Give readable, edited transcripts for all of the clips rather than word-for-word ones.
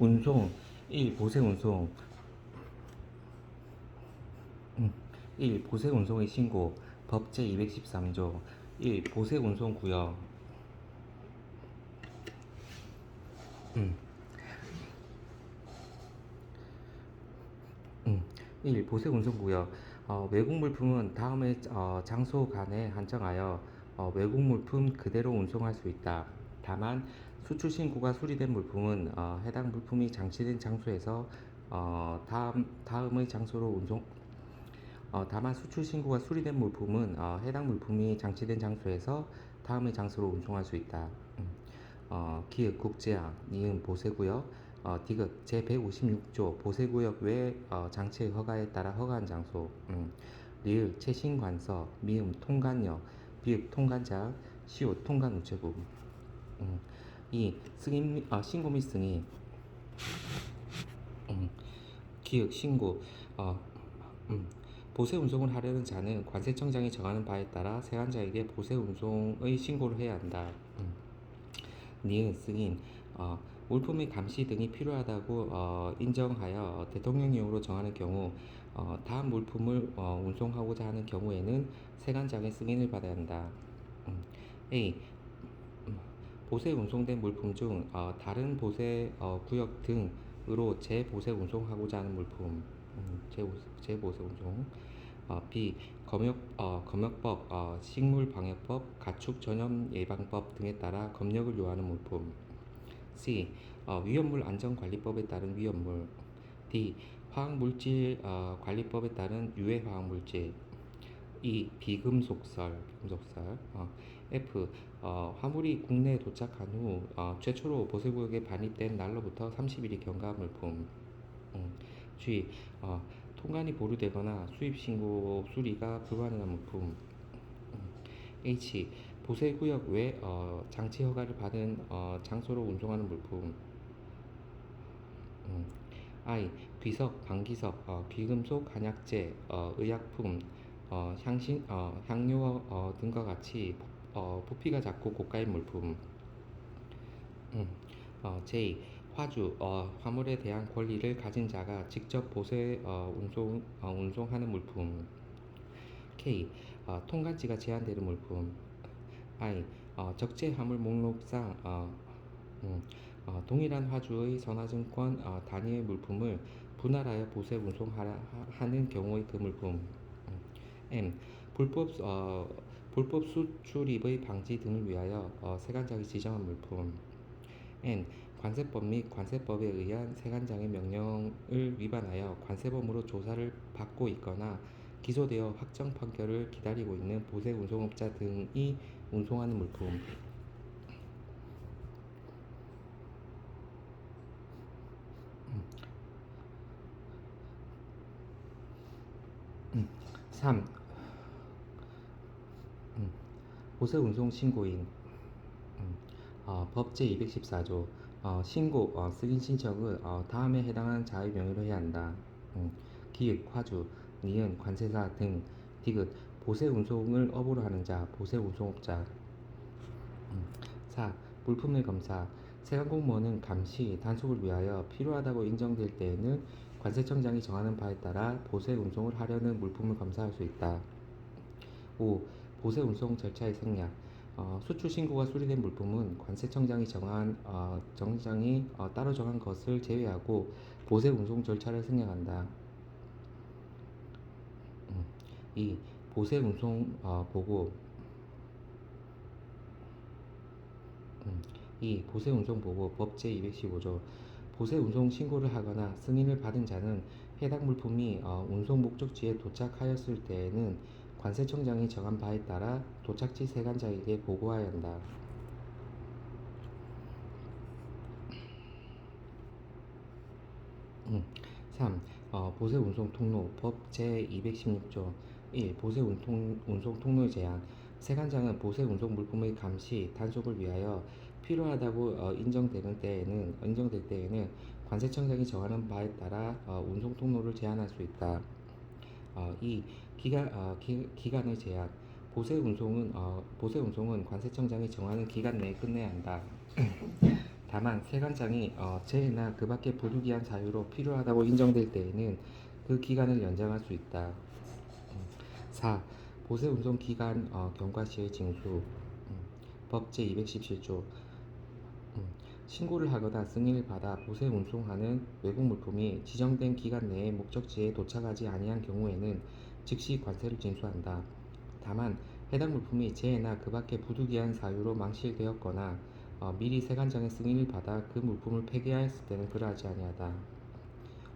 운송 1. 보세 운송 1. 보세 운송의 신고 법 제213조 1. 보세 운송 구역 1. 보세 운송 구역 외국 물품은 다음의 장소 간에 한정하여 외국 물품 그대로 운송할 수 있다. 다만 수출 신고가 수리된 물품은 해당 물품이 장치된 장소에서 다음의 장소로 운송 다만 수출 신고가 수리된 물품은 해당 물품이 장치된 장소에서 다음의 장소로 운송할 수 있다. 기획 국제항, 니은 보세구역, 디귿 제156조 보세구역 외 장치의 허가에 따라 허가한 장소, 리을 최신관서, 미음 통관역, 비읍 통관자, 시옷 통관 우체국. 이 승인 신고 및 승인, 기획 신고, 보세 운송을 하려는 자는 관세청장이 정하는 바에 따라 세관자에게 보세 운송의 신고를 해야 한다. 니은 승인 물품의 감시 등이 필요하다고 인정하여 대통령령으로 정하는 경우 다음 물품을 운송하고자 하는 경우에는 세관장의 승인을 받아야 한다. A. 보세 운송된 물품 중 다른 보세 구역 등으로 재보세 운송하고자 하는 물품 재보세 운송 B. 검역법, 식물방역법, 가축전염예방법 등에 따라 검역을 요하는 물품. C. 위험물 안전관리법에 따른 위험물. D. 화학물질 관리법에 따른 유해화학물질. E. 비금속설. F. 화물이 국내에 도착한 후 최초로 보세구역에 반입된 날로부터 30일이 경과한 물품. G. 통관이 보류되거나 수입신고 수리가 불가능한 물품. H. 보세구역 외 장치 허가를 받은 장소로 운송하는 물품. I. 귀석, 방기석, 귀금속, 한약재, 의약품, 향료 등과 같이 부피가 작고 고가인 물품. J. 화주, 화물에 대한 권리를 가진 자가 직접 보세 운송하는 물품. K. 통관지가 제한되는 물품. I. 적재 화물 목록상 동일한 화주의 선화증권 단위의 물품을 분할하여 보세 운송하는 경우의 그 물품. M. 불법 수출입의 방지 등을 위하여 세관장이 지정한 물품. N. 관세법 및 관세법에 의한 세관장의 명령을 위반하여 관세범으로 조사를 받고 있거나 기소되어 확정 판결을 기다리고 있는 보세 운송업자 등이 운송하는 물품. 3. 보세 운송 신고인 법 제214조 신고 승인 신청은 다음에 해당하는 자의 명의로 해야 한다. 기획, 화주, 니은, 관세사 등 디귿 보세 운송을 업으로 하는 자, 보세 운송업자. 4. 물품의 검사 세관공무원은 감시, 단속을 위하여 필요하다고 인정될 때에는 관세청장이 정하는 바에 따라 보세 운송을 하려는 물품을 검사할 수 있다. 5. 보세 운송 절차의 생략 수출 신고가 수리된 물품은 관세청장이 따로 정한 것을 제외하고 보세 운송 절차를 생략한다. 2. 보세 운송 보고 2. 보세 운송 보고 법 제215조 보세 운송 신고를 하거나 승인을 받은 자는 해당 물품이 운송 목적지에 도착하였을 때에는 관세청장이 정한 바에 따라 도착지 세관자에게 보고해야 한다. 3. 보세 운송 통로 법 제216조 1. 보세 운송 통로의 제한 세관장은 보세 운송 물품의 감시, 단속을 위하여 필요하다고 인정될 때에는 관세청장이 정하는 바에 따라 운송 통로를 제한할 수 있다. 2. 기간의 제한 보세 운송은 관세청장이 정하는 기간 내에 끝내야 한다. 다만 세관장이 재해나 그 밖의 부득이한 사유로 필요하다고 인정될 때에는 그 기간을 연장할 수 있다. 4. 보세운송 기간 경과 시의 징수. 법 제217조. 신고를 하거나 승인을 받아 보세 운송하는 외국 물품이 지정된 기간 내에 목적지에 도착하지 아니한 경우에는 즉시 관세를 징수한다. 다만 해당 물품이 재해나 그 밖의 부득이한 사유로 망실되었거나 미리 세관장의 승인을 받아 그 물품을 폐기하였을 때는 그러하지 아니하다.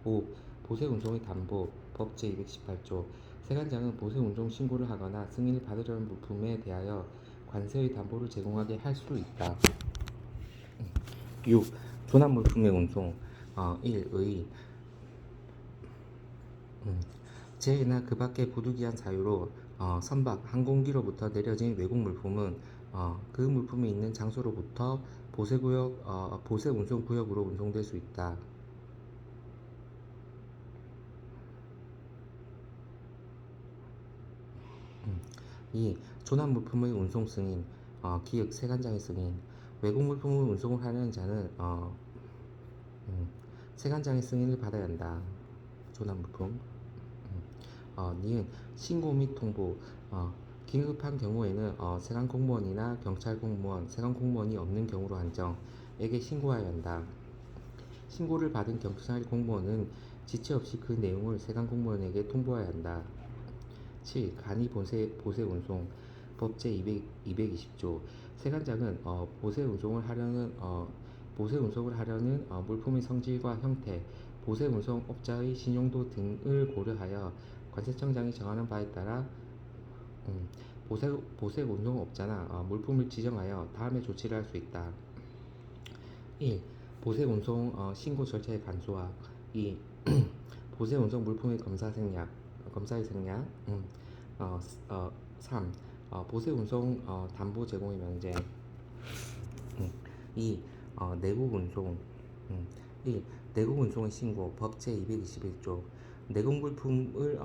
5. 보세 운송의 담보. 법 제218조. 세관장은 보세 운송 신고를 하거나 승인을 받으려는 물품에 대하여 관세의 담보를 제공하게 할 수 있다. 6. 조납물품의 운송. 1. 의 재해나 그 밖의 부득이한 사유로 선박, 항공기로부터 내려진 외국 물품은 그 물품이 있는 장소로부터 보세구역, 보세 운송 구역으로 운송될 수 있다. 2. 조납 물품의 운송 승인. 기획 세관장의 승인. 외국 물품을 운송을 하려는 자는 세관장의 승인을 받아야 한다. 조납 물품. 니은 신고 및 통보. 긴급한 경우에는 세관 공무원이나 경찰 공무원, 세관 공무원이 없는 경우로 한정에게 신고해야 한다. 신고를 받은 경찰 공무원은 지체 없이 그 내용을 세관 공무원에게 통보해야 한다. 7. 간이 보세 운송. 법 제220조. 세관장은 보세 운송을 하려는 물품의 성질과 형태, 보세 운송업자의 신용도 등을 고려하여 관세청장이 정하는 바에 따라 보세 운송업자나 물품을 지정하여 다음의 조치를 할 수 있다. 1. 보세 운송 신고 절차의 간소화. 2. 보세 운송 물품의 검사의 생략. 3. 보세 운송 담보 제공의 명제. 2. 내국 운송. 1. 내국 운송의 신고. 법 제221조. 내국 물품을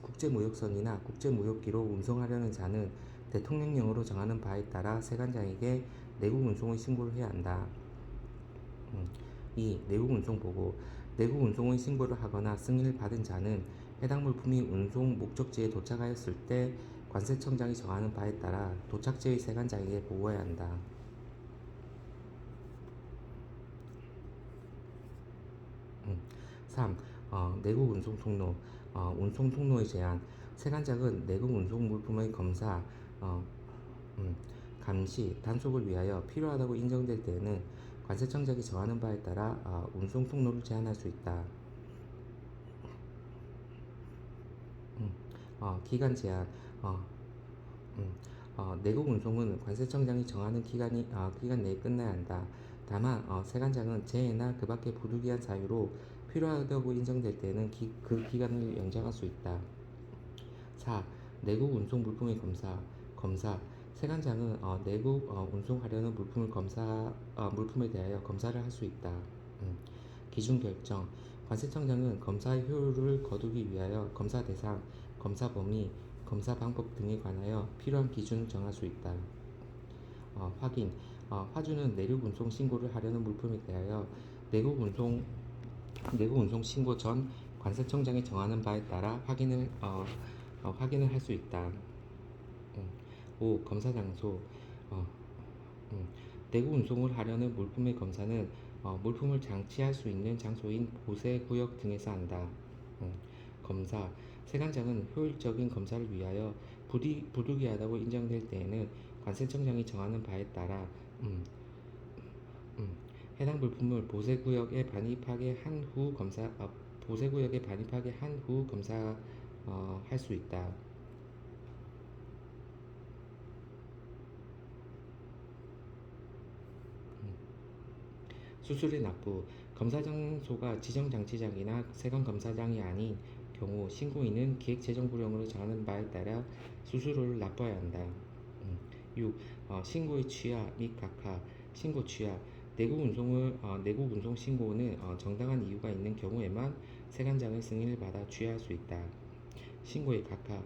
국제무역선이나 국제무역기로 운송하려는 자는 대통령령으로 정하는 바에 따라 세관장에게 내국 운송의 신고를 해야 한다. 2. 내국 운송 보고. 내국 운송의 신고를 하거나 승인을 받은 자는 해당 물품이 운송 목적지에 도착하였을 때 관세청장이 정하는 바에 따라 도착지의 세관장에게 보고해야 한다. 3. 내국 운송 통로. 운송 통로의 제한. 세관장은 내국 운송 물품의 검사, 감시, 단속을 위하여 필요하다고 인정될 때에는 관세청장이 정하는 바에 따라 운송 통로를 제한할 수 있다. 기간 제한. 내국 운송은 관세청장이 정하는 기간 내에 끝나야 한다. 다만 세관장은 재해나 그 밖의 부득이한 사유로 필요하다고 인정될 때는 그 기간을 연장할 수 있다. 4. 내국 운송 물품의 검사. 세관장은 내국 운송하려는 물품에 대하여 검사를 할 수 있다. 기준 결정. 관세청장은 검사의 효율을 거두기 위하여 검사 대상, 검사 범위, 검사 방법 등에 관하여 필요한 기준을 정할 수 있다. 확인. 화주는 내륙 운송 신고를 하려는 물품에 대하여 내국 운송 신고 전 관세청장이 정하는 바에 따라 확인을 할 수 있다. 5. 검사 장소. 내국 운송을 하려는 물품의 검사는 물품을 장치할 수 있는 장소인 보세 구역 등에서 한다. 검사. 세관장은 효율적인 검사를 위하여 부득이하다고 인정될 때에는 관세청장이 정하는 바에 따라 해당 물품을 보세구역에 반입하게 한 후 검사할 수 있다. 수수료 납부. 검사 장소가 지정 장치장이나 세관 검사장이 아닌 경우 신고인은 기획재정부령으로 정하는 바에 따라 수수료를 납부해야 한다. 6. 신고의 취하 및 각하. 신고 취하. 내국 운송 신고는 정당한 이유가 있는 경우에만 세관장의 승인을 받아 취하할 수 있다. 신고의 각하.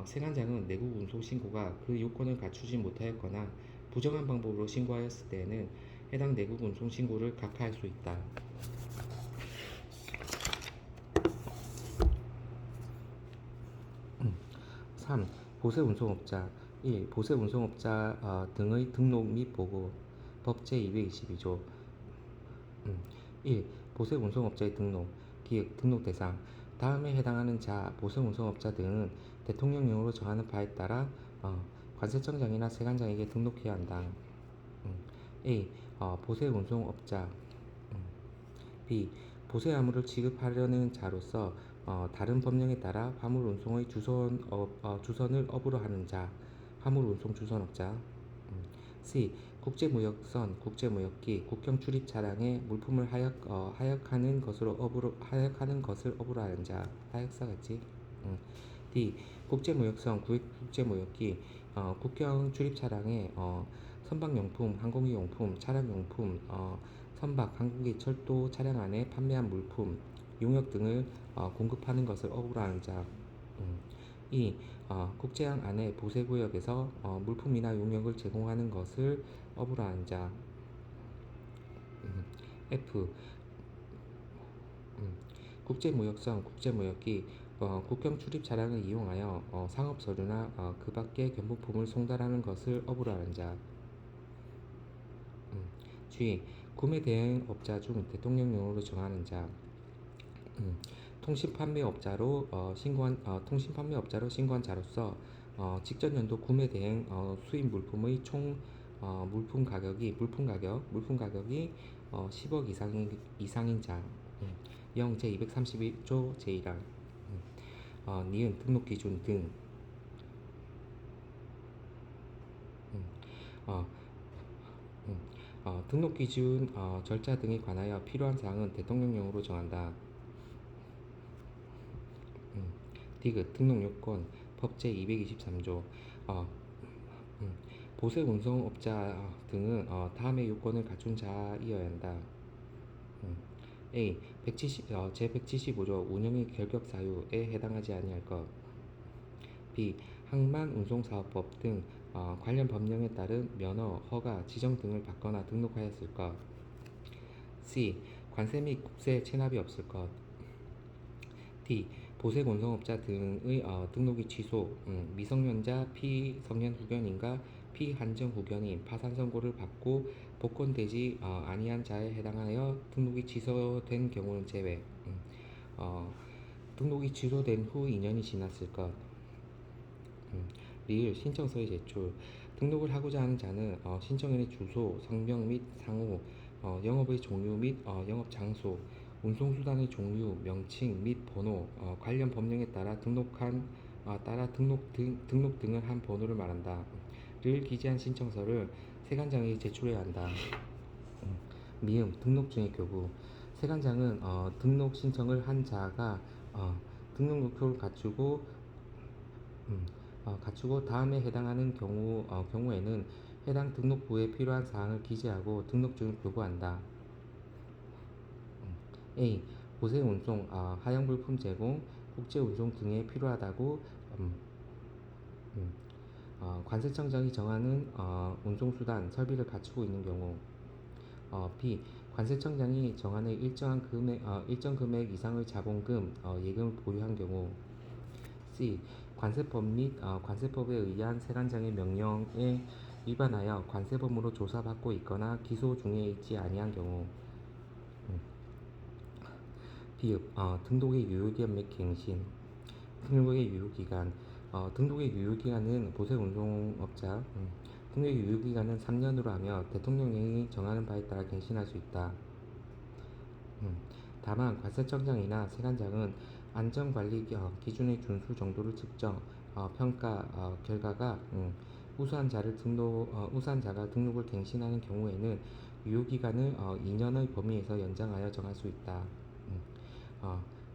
세관장은 내국 운송 신고가 그 요건을 갖추지 못하였거나 부정한 방법으로 신고하였을 때에는 해당 내국 운송 신고를 각하할 수 있다. 3. 보세 운송업자 1. 보세 운송업자 등의 등록 및 보고 법 제222조 1. 보세 운송업자의 등록 기획 등록 대상 다음에 해당하는 자 보세 운송업자 등은 대통령령으로 정하는 바에 따라 관세청장이나 세관장에게 등록해야 한다. A. 보세 운송업자 B. 보세 화물을 취급하려는 자로서 다른 법령에 따라 화물 운송의 주선을 업으로 하는 자 화물 운송 주선업자 C. 국제무역선, 국제무역기, 국경 출입 차량에 물품을 하역하는 것을 업으로 하는 자, 하역사 같지? D. 국제무역선, 국제무역기, 국경 출입 차량에 선박용품, 항공기용품, 차량용품, 선박, 항공기, 철도 차량 안에 판매한 물품, 용역 등을 공급하는 것을 업으로 하는 자. 2. 국제항 안에 보세구역에서 물품이나 용역을 제공하는 것을 업으로 하는 자. F. 국제무역선, 국제무역기, 국경 출입 차량을 이용하여 상업서류나 그 밖의 견본품을 송달하는 것을 업으로 하는 자. G. 구매 대행업자 중 대통령령으로 정하는 자. 통신판매업자로 신고한 자로서 직전 연도 구매 대행 수입 물품의 총 물품 가격이 10억 이상인 자. 영 제231조 제1항 니은 등록 기준 등 등록 기준 절차 등에 관하여 필요한 사항은 대통령령으로 정한다. 디귿 등록 요건 법 제223조 보세 운송업자 등은 다음의 요건을 갖춘 자이어야 한다. A. 제175조 운영의 결격 사유에 해당하지 아니할 것. B. 항만운송사업법 등 관련 법령에 따른 면허, 허가, 지정 등을 받거나 등록하였을 것. C. 관세 및 국세 체납이 없을 것. D. 보색 운송업자 등의 등록이 취소, 미성년자 피성년 후견인과 피한정 후견인 파산 선고를 받고 복권되지 아니한 자에 해당하여 등록이 취소된 경우는 제외. 등록이 취소된 후 2년이 지났을 것. 리을 신청서의 제출 등록을 하고자 하는 자는 신청인의 주소, 성명 및 상호, 영업의 종류 및 영업 장소, 운송수단의 종류, 명칭 및 번호, 관련 법령에 따라 등록 등을 한 번호를 말한다. 를 기재한 신청서를 세관장에게 제출해야 한다. 미음 등록증의 교부 세관장은 등록 신청을 한 자가 등록 목표를 갖추고 다음에 해당하는 경우에는 해당 등록부에 필요한 사항을 기재하고 등록증을 교부한다. A. 보세 운송, 하형 물품 제공, 국제 운송 등에 필요하다고 관세청장이 정하는 운송수단, 설비를 갖추고 있는 경우. B. 관세청장이 정하는 일정 금액 이상의 자본금, 예금을 보유한 경우. C. 관세법 및 관세법에 의한 세관장의 명령에 위반하여 관세범으로 조사받고 있거나 기소 중에 있지 아니한 경우. 비읍 등록의 유효기간 및 갱신 등록의 유효기간 등록의 유효기간은 보세운송업자 등록의 유효기간은 3년으로 하며 대통령령이 정하는 바에 따라 갱신할 수 있다. 다만 관세청장이나 세관장은 안전관리 기준의 준수 정도를 측정 평가 결과가 우수한 자가 등록을 갱신하는 경우에는 유효기간을 2년의 범위에서 연장하여 정할 수 있다.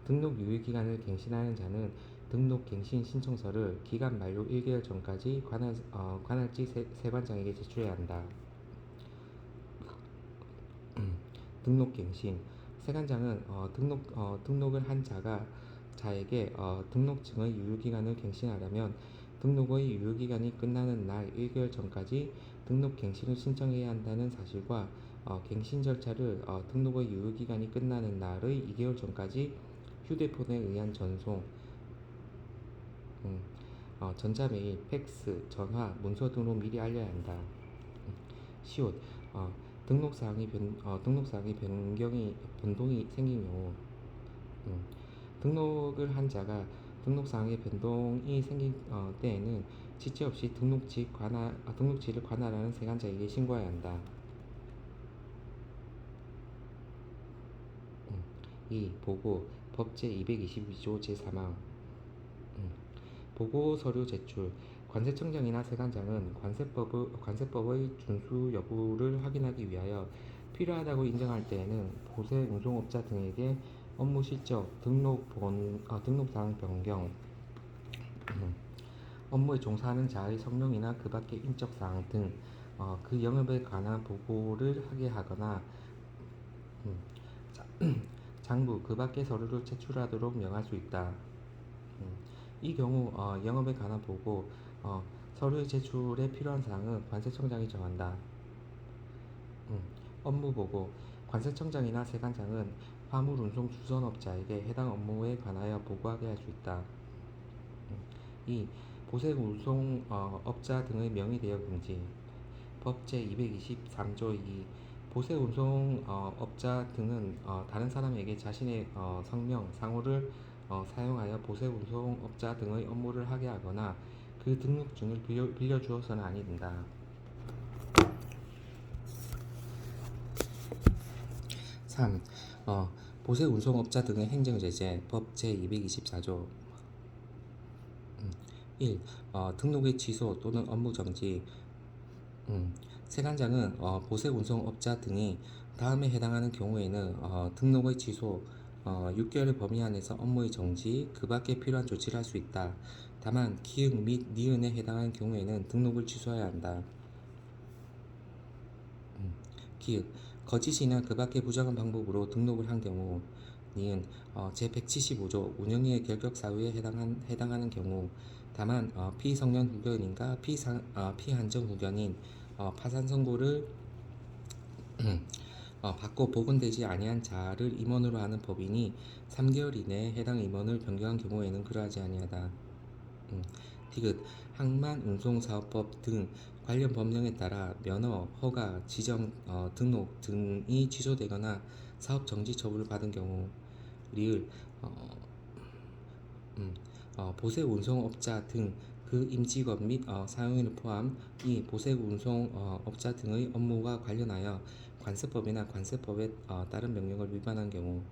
등록 유효기간을 갱신하는 자는 등록 갱신 신청서를 기간 만료 1개월 전까지 관할지 세관장에게 제출해야 한다. 등록 갱신 세관장은 등록을 한 자에게 등록증의 유효기간을 갱신하려면 등록의 유효기간이 끝나는 날 1개월 전까지 등록 갱신을 신청해야 한다는 사실과 갱신 절차를 등록의 유효기간이 끝나는 날의 2개월 전까지 휴대폰에 의한 전송, 음, 전자메일, 팩스, 전화, 문서 등으로 미리 알려야 한다. 시옷, 어, 등록사항이 변동이 생긴 경우, 음, 등록을 한 자가 등록사항에 변동이 생긴 때에는 지체 없이 등록지를 관할하는 세관자에게 신고해야 한다. 2. 보고 법제 222조 제3항 보고 서류 제출 관세청장이나 세관장은 관세법의 준수 여부를 확인하기 위하여 필요하다고 인정할 때에는 보세 운송업자 등에게 업무 실적, 등록사항 변경, 업무에 종사하는 자의 성명이나 그 밖의 인적사항 등 그 영업에 관한 보고를 하게 하거나 음, 장부 그 밖의 서류를 제출하도록 명할 수 있다. 이 경우 영업에 관한 보고 서류의 제출에 필요한 사항은 관세청장이 정한다. 업무 보고 관세청장이나 세관장은 화물 운송 주선업자에게 해당 업무에 관하여 보고하게 할 수 있다. 2. 보세 운송 업자 등의 명의 대여 금지 법 제223조 2 보세 운송 업자 등은 다른 사람에게 자신의 성명, 상호를 사용하여 보세 운송 업자 등의 업무를 하게 하거나 그 등록증을 빌려주어서는 아니 된다. 3. 보세 운송업자 등의 행정제재 법 제224조 1. 등록의 취소 또는 업무 정지 세관장은 보세 운송업자 등이 다음에 해당하는 경우에는 등록의 취소, 6개월의 범위 안에서 업무의 정지, 그 밖에 필요한 조치를 할 수 있다. 다만 기역 및 니은에 해당하는 경우에는 등록을 취소해야 한다. 기역 거짓이나 그 밖의 부정한 방법으로 등록을 한 경우 니은 제175조 운영위의 결격 사유에 해당하는 경우 다만 피성년 후견인과 피한정 후견인 파산 선고를 받고 복원되지 아니한 자를 임원으로 하는 법인이 3개월 이내에 해당 임원을 변경한 경우에는 그러하지 아니하다. 디귿 항만운송사업법 등 관련 법령에 따라 면허, 허가, 지정, 등록 등이 취소되거나 사업 정지 처분을 받은 경우 리을 보세 운송업자 등 그 임직원 및 사용인을 포함 이 보세 운송업자 등의 업무와 관련하여 관세법이나 관세법에 따른 명령을 위반한 경우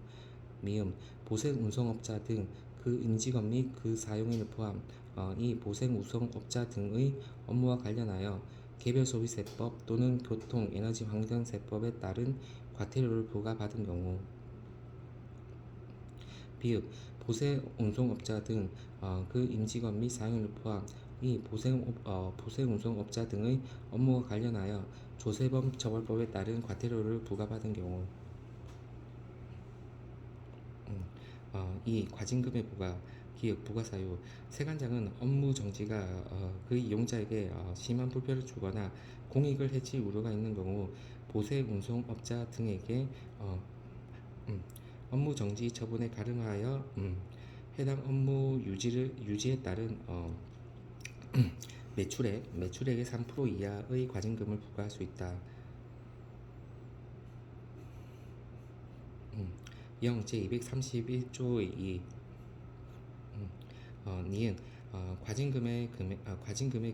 미음 보세 운송업자 등 그 임직원 및 그 사용인을 포함 이 보세 운송업자 등의 업무와 관련하여 개별소비세법 또는 교통, 에너지, 환경세법에 따른 과태료를 부과받은 경우 비읍 보세 운송업자 등 그 임직원 및 사용인을 포함 이 보세 운송업자 등의 업무와 관련하여 조세범 처벌법에 따른 과태료를 부과받은 경우 이 과징금의 부과 기획 부가사유 세관장은 업무 정지가 그 이용자에게 심한 불편을 주거나 공익을 해칠 우려가 있는 경우 보세 운송업자 등에게 업무 정지 처분에 가름하여 해당 업무 유지에 따른 매출액의 3% 이하의 과징금을 부과할 수 있다. 0 제231조의 2 니은 과징금의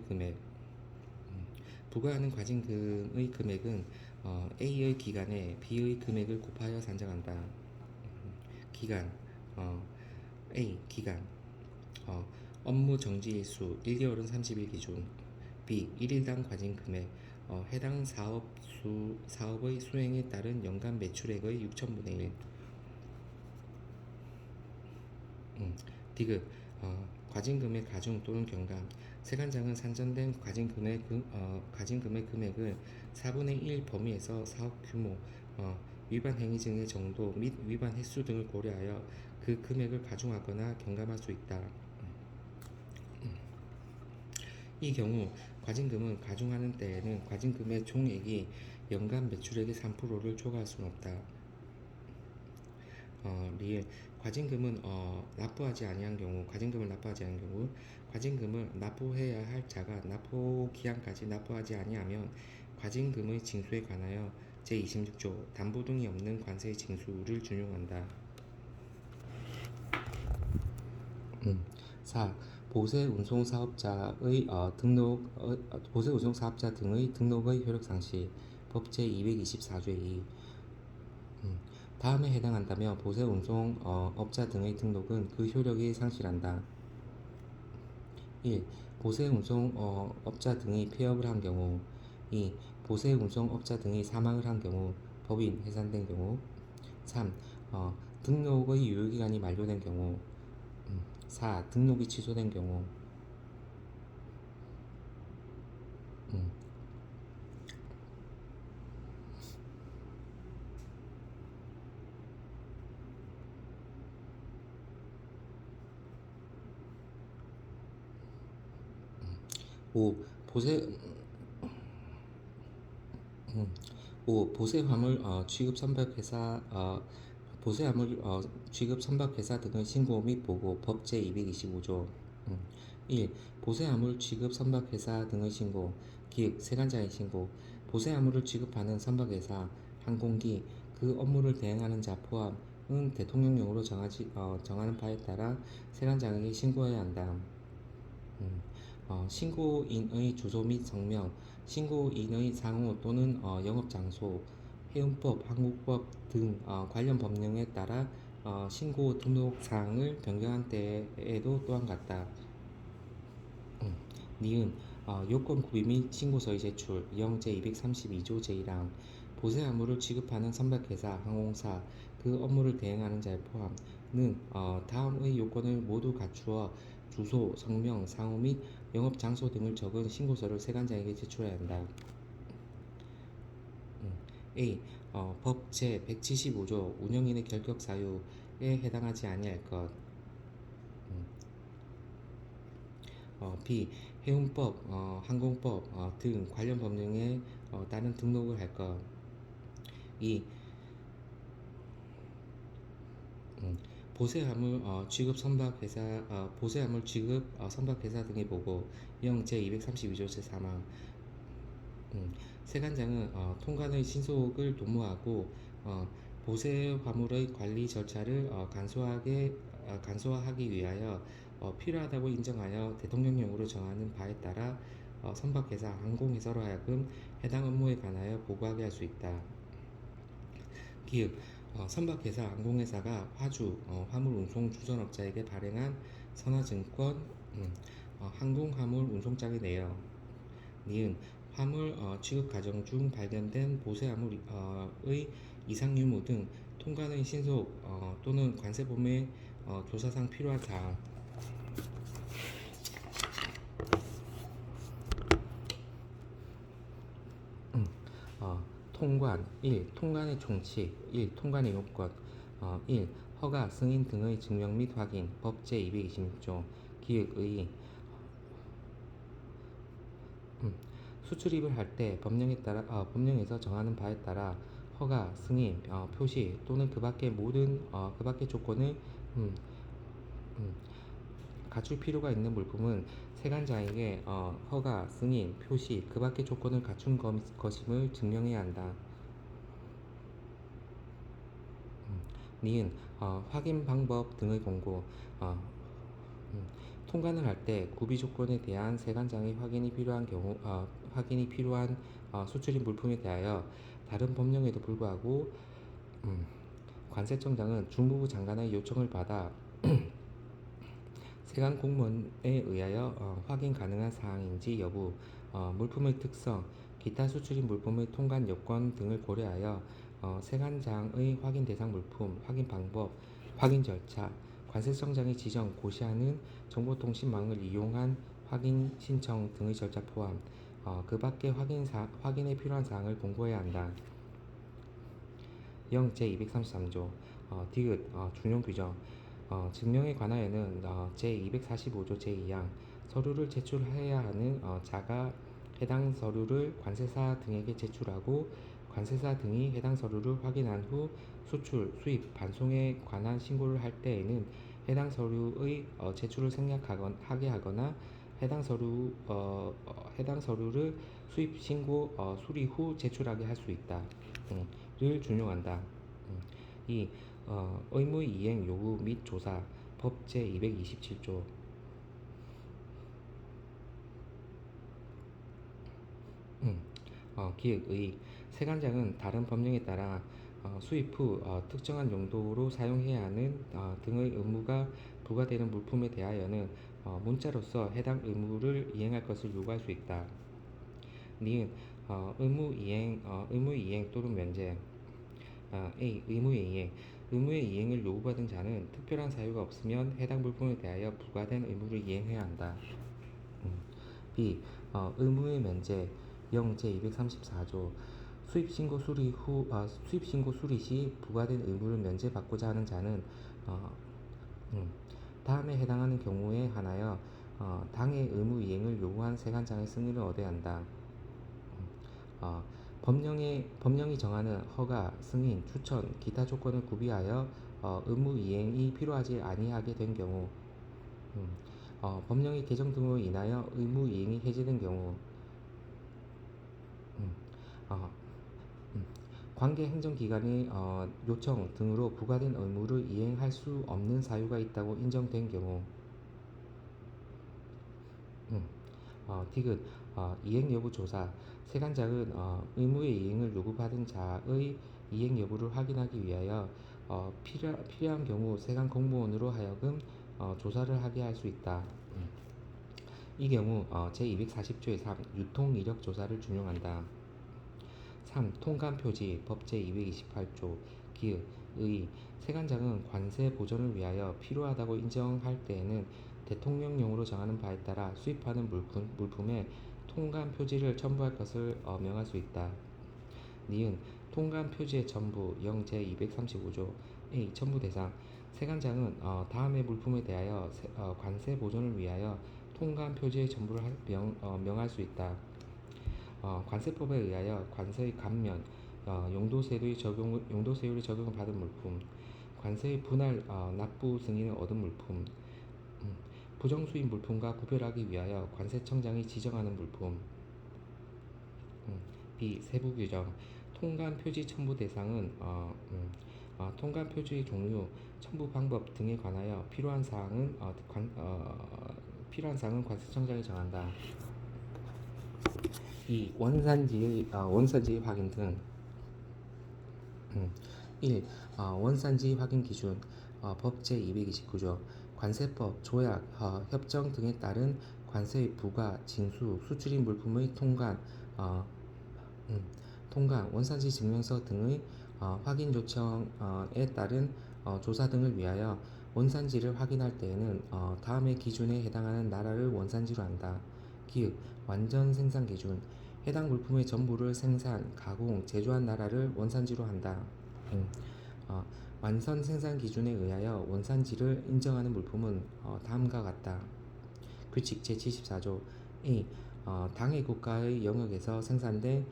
금액 부과하는 과징금의 금액은 A의 기간에 B의 금액을 곱하여 산정한다. 기간 A 기간 업무 정지일수 1개월은 30일 기준 B 1일당 과징금액 해당 사업의 수행에 따른 연간 매출액의 6천분의 1 디귿 과징금의 가중 또는 경감 세관장은 산정된 과징금의 금액을 4분의 1 범위에서 사업 규모, 위반 행위 등의 정도 및 위반 횟수 등을 고려하여 그 금액을 가중하거나 경감할 수 있다. 이 경우 과징금은 가중하는 때에는 과징금의 총액이 연간 매출액의 3%를 초과할 수는 없다. 리을 과징금은 납부하지 아니한 경우, 과징금을 납부하지 않은 경우, 과징금을 납부해야 할 자가 납부 기한까지 납부하지 아니하면 과징금의 징수에 관하여 제26조 담보 등이 없는 관세의 징수를 준용한다. 4. 보세 운송 사업자의 보세 운송 사업자 등의 등록의 효력 상실 법제 224조의 2. 다음에 해당한다며 보세 운송 업자 등의 등록은 그 효력이 상실한다. 1. 보세 운송 업자 등이 폐업을 한 경우. 2. 보세 운송 업자 등이 사망을 한 경우, 법인 해산된 경우. 3. 등록의 유효기간이 만료된 경우. 4. 등록이 취소된 경우. 5. 보세 5. 보세 화물 취급 선박회사 등의 신고 및 보고 법제 225조. 1. 보세 화물 취급 선박회사 등의 신고 기획 세관자의 신고. 보세 화물을 취급하는 선박회사, 항공기, 그 업무를 대행하는 자 포함은 대통령령으로 정하는 바에 따라 세관장에게 신고해야 한다. 신고인의 주소 및 성명, 신고인의 상호 또는 영업장소, 해운법, 항공법 등 관련 법령에 따라 신고 등록 사항을 변경한 때에도 또한 같다. 니은 요건 구비 및 신고서의 제출 영 제232조 제1항 보세 화물을 취급하는 선박회사, 항공사, 그 업무를 대행하는 자를 포함는 다음의 요건을 모두 갖추어 주소, 성명, 상호 및 영업 장소 등을 적은 신고서를 세관장에게 제출해야 한다. A. 법 제175조 운영인의 결격 사유에 해당하지 아니할 것. B. 해운법, 항공법 등 관련 법령에 따른 등록을 할 것. 2. 보세화물 취급 선박회사 보세화물 취급 선박회사 등의 보고 영 제232조 제3항. 세관장은 통관의 신속을 도모하고 보세 화물의 관리 절차를 간소화하기 위하여 필요하다고 인정하여 대통령령으로 정하는 바에 따라 선박회사, 항공회사로 하여금 해당 업무에 관하여 보고하게 할 수 있다. 기획 선박회사, 항공회사가 화주, 화물운송 주선업자에게 발행한 선화증권, 항공화물 운송장에 내어 니은 화물 취급 과정 중 발견된 보세화물의 이상 유무 등 통관의 신속 또는 관세법의 조사상 필요한 사항. 통관 1. 통관의 총칙 1. 통관의 요건 1. 허가, 승인 등의 증명 및 확인 법 제226조 기획의 수출입을 할 때 법령에서 정하는 바에 따라 허가, 승인, 표시 또는 그 밖의 조건을 갖출 필요가 있는 물품은 세관장에게 허가, 승인, 표시, 그 밖의 조건을 갖춘 것임을 증명해야 한다. 니은 확인 방법 등의 공고 통관을 할 때 구비 조건에 대한 세관장의 확인이 필요한 수출입 물품에 대하여 다른 법령에도 불구하고 관세청장은 중무부 장관의 요청을 받아 세관 공문에 의하여 확인 가능한 사항인지 여부, 물품의 특성, 기타 수출입 물품의 통관 여건 등을 고려하여 세관장의 확인 대상 물품, 확인 방법, 확인 절차, 관세청장이 고시하는 정보통신망을 이용한 확인 신청 등의 절차 포함 그 밖의 확인에 필요한 사항을 공고해야 한다. 영 제233조 디귿 준용 규정 증명에 관하여는 제245조 제2항 서류를 제출해야 하는 자가 해당 서류를 관세사 등에게 제출하고 관세사 등이 해당 서류를 확인한 후 수출, 수입, 반송에 관한 신고를 할 때에는 해당 서류의 제출을 생략하게 하거나 해당 서류를 수입 신고 수리 후 제출하게 할 수 있다. 를 준용한다. 이 의무 이행 요구 및 조사 법 제227조 기획의 세관장은 다른 법령에 따라 수입 후 특정한 용도로 사용해야 하는 등의 의무가 부과되는 물품에 대하여는 문자로서 해당 의무를 이행할 것을 요구할 수 있다. 니은 의무 이행 또는 면제. A. 의무의 이행. 의무의 이행을 요구받은 자는 특별한 사유가 없으면 해당 물품에 대하여 부과된 의무를 이행해야 한다. B. 의무의 면제. 영 제234조 수입신고 수리 시 부과된 의무를 면제받고자 하는 자는 다음에 해당하는 경우에 한하여 당의 의무 이행을 요구한 세관장의 승인을 얻어야 한다. 법령이 정하는 허가, 승인, 추천, 기타 조건을 구비하여 의무 이행이 필요하지 아니하게 된 경우, 법령의 개정 등으로 인하여 의무 이행이 해제된 경우, 음, 어, 관계 행정기관의 요청 등으로 부과된 의무를 이행할 수 없는 사유가 있다고 인정된 경우, 디귿 이행 여부 조사. 세관장은 의무의 이행을 요구받은 자의 이행 여부를 확인하기 위하여 필요한 경우 세관 공무원으로 하여금 조사를 하게 할 수 있다. 이 경우 제240조의 3 유통 이력 조사를 준용한다. 3. 통관 표지 법 제228조 기읍 의 세관장은 관세 보전을 위하여 필요하다고 인정할 때에는 대통령령으로 정하는 바에 따라 수입하는 물품에 통관 표지를 첨부할 것을 명할 수 있다. 니은 통관 표지의 첨부 영 제235조 A. 첨부 대상 세관장은 다음의 물품에 대하여 관세 보전을 위하여 통관 표지의 첨부를 명할 수 있다. 관세법에 의하여 관세의 감면, 용도세율의 적용을 받은 물품, 관세의 분할 납부 승인을 얻은 물품, 부정수입 물품과 구별하기 위하여 관세청장이 지정하는 물품. B. 세부 규정 통관 표지 첨부 대상은 통관 표지의 종류, 첨부 방법 등에 관하여 필요한 사항은 관세청장이 정한다. 2. 원산지의 확인 등 1. 원산지 확인 기준 법 제229조 관세법, 조약, 협정 등에 따른 관세의 부과, 징수, 수출입 물품의 통관, 원산지 증명서 등의 확인 요청에 따른 조사 등을 위하여 원산지를 확인할 때에는 다음의 기준에 해당하는 나라를 원산지로 한다. 기읍 완전 생산 기준 해당 물품의 전부를 생산, 가공, 제조한 나라를 원산지로 한다. 완선 생산 기준에 의하여 원산지를 인정하는 물품은 다음과 같다. 규칙 제74조 A. 당해 국가의 영역에서 생산된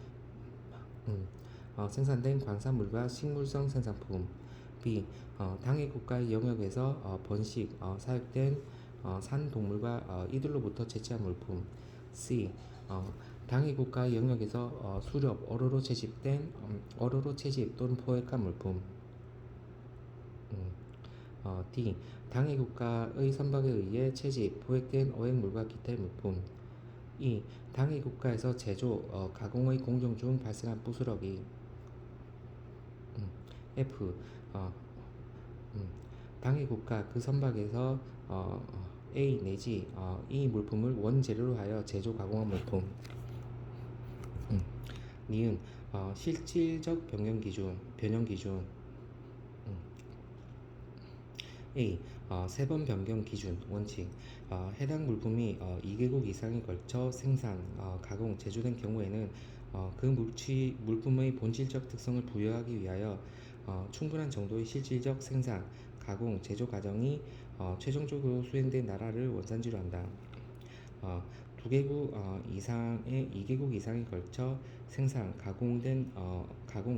광산물과 식물성 생산품. B. 당해 국가의 영역에서 번식, 사육된 산동물과 이들로부터 채취한 물품. C. 당해 국가의 영역에서 수렵, 어로로 채집 또는 포획한 물품. D. 당해 국가의 선박에 의해 채집, 포획된 어획물과 기타의 물품. E. 당해 국가에서 제조, 가공의 공정 중 발생한 부스러기. F. 당해 국가 그 선박에서 A 내지 이 물품을 원재료로 하여 제조, 가공한 물품. 니은 실질적 변경 기준 A. 세번 변경 기준 원칙 해당 물품이 2개국 이상에 걸쳐 생산, 가공, 제조된 경우에는 그 물품의 본질적 특성을 부여하기 위하여 충분한 정도의 실질적 생산, 가공, 제조 과정이 최종적으로 수행된 나라를 원산지로 한다. 2개국 이상의 2개국 이상에 걸쳐 생산, 가공,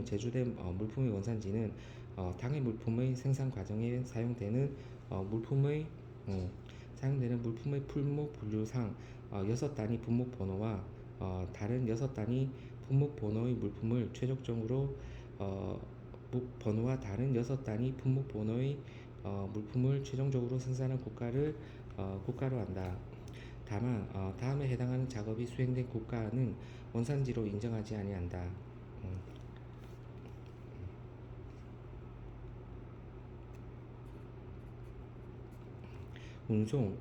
제조된 물품의 원산지는 당해 물품의 생산 과정에 음, 사용되는 물품의 품목 분류상 6단위 품목 번호와 다른 6단위 품목 번호의 물품을 최종적으로 어, 번호와 다른 6단위 품목 번호의 물품을 최종적으로 생산한 국가로 한다. 다만 다음에 해당하는 작업이 수행된 국가는 원산지로 인정하지 아니한다. 음, 운송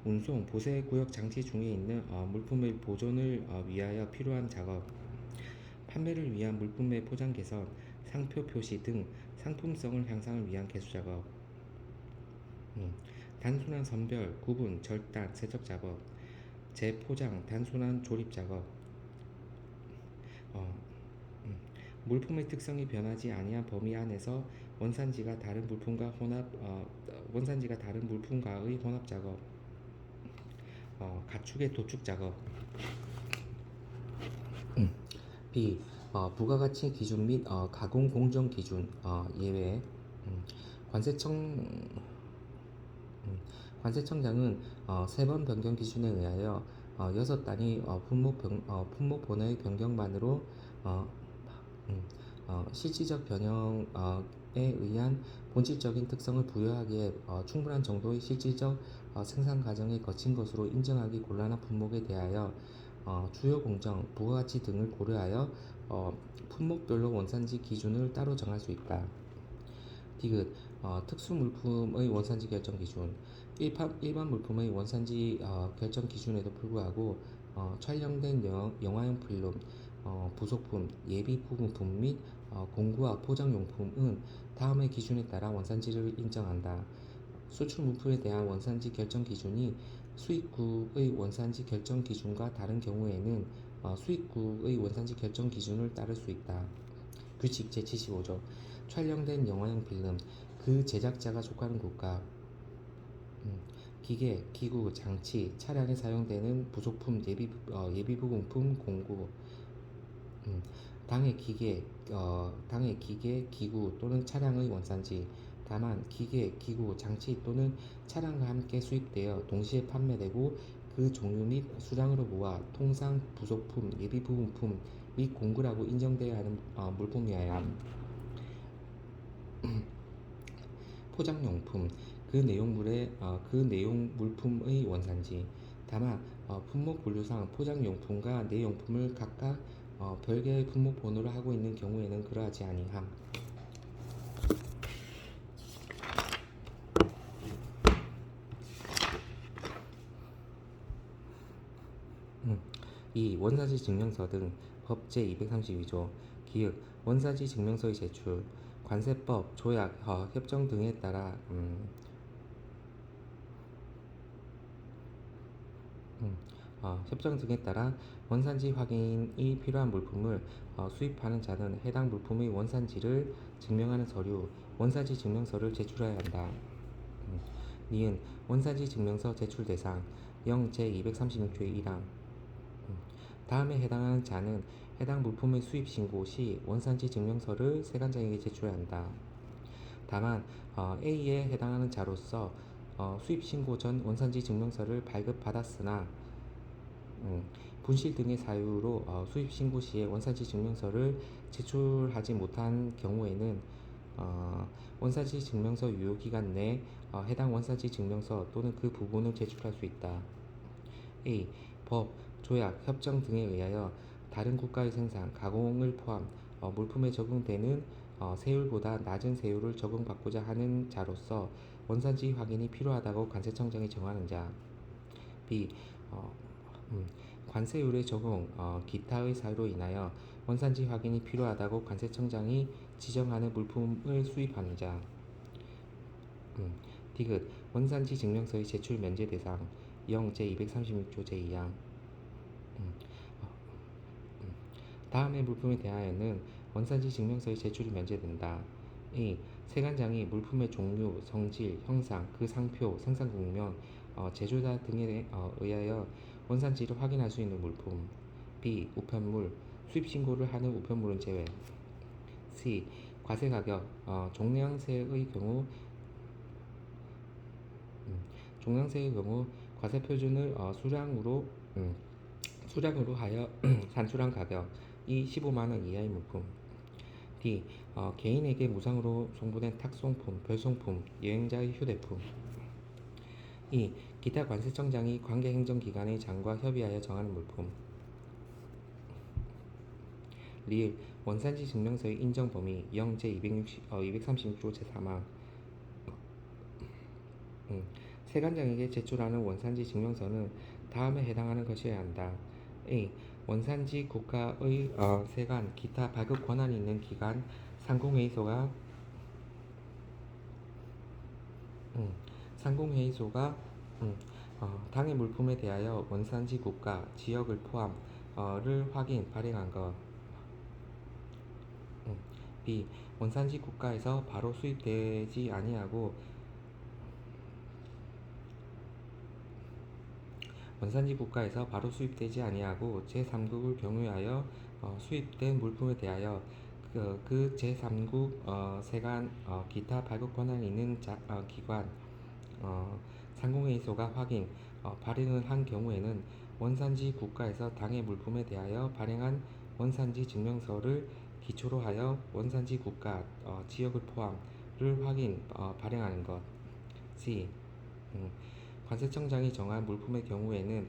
운송 보세구역 장치 중에 있는 물품의 보존을 위하여 필요한 작업, 판매를 위한 물품의 포장 개선, 상표 표시 등 상품성을 향상을 위한 개수 작업, 음, 단순한 선별, 구분, 절단, 세척 작업, 재포장, 단순한 조립 작업, 어, 음, 물품의 특성이 변하지 아니한 범위 안에서 원산지가 다른 물품과의 혼합 작업, 가축의 도축 작업. B. 부가가치 기준 및 가공 공정 기준 예외. 음, 관세청 음, 관세청장은 세 번 변경 기준에 의하여 6단위 품목 번호의 변경만으로 어, 음, 실질적 변형에 의한 본질적인 특성을 부여하기에 충분한 정도의 실질적 생산 과정을 거친 것으로 인정하기 곤란한 품목에 대하여 주요 공정, 부가가치 등을 고려하여 품목별로 원산지 기준을 따로 정할 수 있다. 디귿 특수 물품의 원산지 결정 기준 일반 물품의 원산지 결정 기준에도 불구하고 촬영된 영화용 필름, 부속품, 예비 부품품 및 공구와 포장용품은 다음의 기준에 따라 원산지를 인정한다. 수출 물품에 대한 원산지 결정 기준이 수입국의 원산지 결정 기준과 다른 경우에는 수입국의 원산지 결정 기준을 따를 수 있다. 규칙 제75조 촬영된 영화용 필름 그 제작자가 속하는 국가 기계, 기구, 장치, 차량에 사용되는 부속품, 예비 부품품 공구 당의 기계, 기구 또는 차량의 원산지 다만 기계, 기구, 장치 또는 차량과 함께 수입되어 동시에 판매되고 그 종류 및 수량으로 모아 통상 부속품, 예비 부품품 및 공구라고 인정되어야 하는 물품이어야 함. 포장용품 그 내용 물품의 원산지 다만 품목 분류상 포장용품과 내용품을 각각 별개의 품목 번호를 하고 있는 경우에는 그러하지 아니함. 이 원산지 증명서 등 법 제232조 기획 원산지 증명서의 제출 관세법, 조약, 협정 등에 따라 협정 등에 따라 원산지 확인이 필요한 물품을 수입하는 자는 해당 물품의 원산지를 증명하는 서류, 원산지 증명서를 제출해야 한다. 니은 원산지 증명서 제출 대상 0 제236조의 1항 다음에 해당하는 자는 해당 물품의 수입 신고 시 원산지 증명서를 세관장에게 제출해야 한다. 다만 A에 해당하는 자로서 수입 신고 전 원산지 증명서를 발급받았으나 분실 등의 사유로 수입 신고 시에 원산지 증명서를 제출하지 못한 경우에는 원산지 증명서 유효 기간 내에 해당 원산지 증명서 또는 그 부분을 제출할 수 있다. A. 법, 조약, 협정 등에 의하여 다른 국가의 생산, 가공을 포함 물품에 적용되는 세율보다 낮은 세율을 적용받고자 하는 자로서 원산지 확인이 필요하다고 관세청장이 정하는 자. B. 관세율의 적용, 기타의 사유로 인하여 원산지 확인이 필요하다고 관세청장이 지정하는 물품을 수입하는 자. 디귿 원산지 증명서의 제출 면제 대상 0 제236조 제2항 다음의 물품에 대하여는 원산지 증명서의 제출이 면제된다. A. 세관장이 물품의 종류, 성질, 형상, 그 상표, 생산 국면, 제조자 등에 의하여 원산지를 확인할 수 있는 물품. B. 우편물, 수입 신고를 하는 우편물은 제외. C. 과세 가격, 종량세의 경우 종량세의 경우 과세 표준을 수량으로 하여 산출한 가격. 이 15만 원 이하의 물품. D. 개인에게 무상으로 송부된 탁송품, 별송품, 여행자의 휴대품. 2. 기타 관세청장이 관계행정기관의 장과 협의하여 정하는 물품. 리을 원산지 증명서의 인정 범위 0 제236조 제3항. 세관장에게 제출하는 원산지 증명서는 다음에 해당하는 것이어야 한다. A. 원산지 국가의 세관, 기타 발급 권한이 있는 기관, 상공회의소가 상공회의소가 당해 물품에 대하여 원산지 국가, 지역을 포함을 확인, 발행한 것. B. 원산지 국가에서 바로 수입되지 아니하고 제3국을 경유하여 수입된 물품에 대하여 그 제3국 세관 기타 발급 권한이 있는 기관 상공회의소가 확인, 발행을 한 경우에는 원산지 국가에서 당해 물품에 대하여 발행한 원산지 증명서를 기초로 하여 원산지 국가, 지역을 포함을 확인, 발행하는 것. C. 관세청장이 정한 물품의 경우에는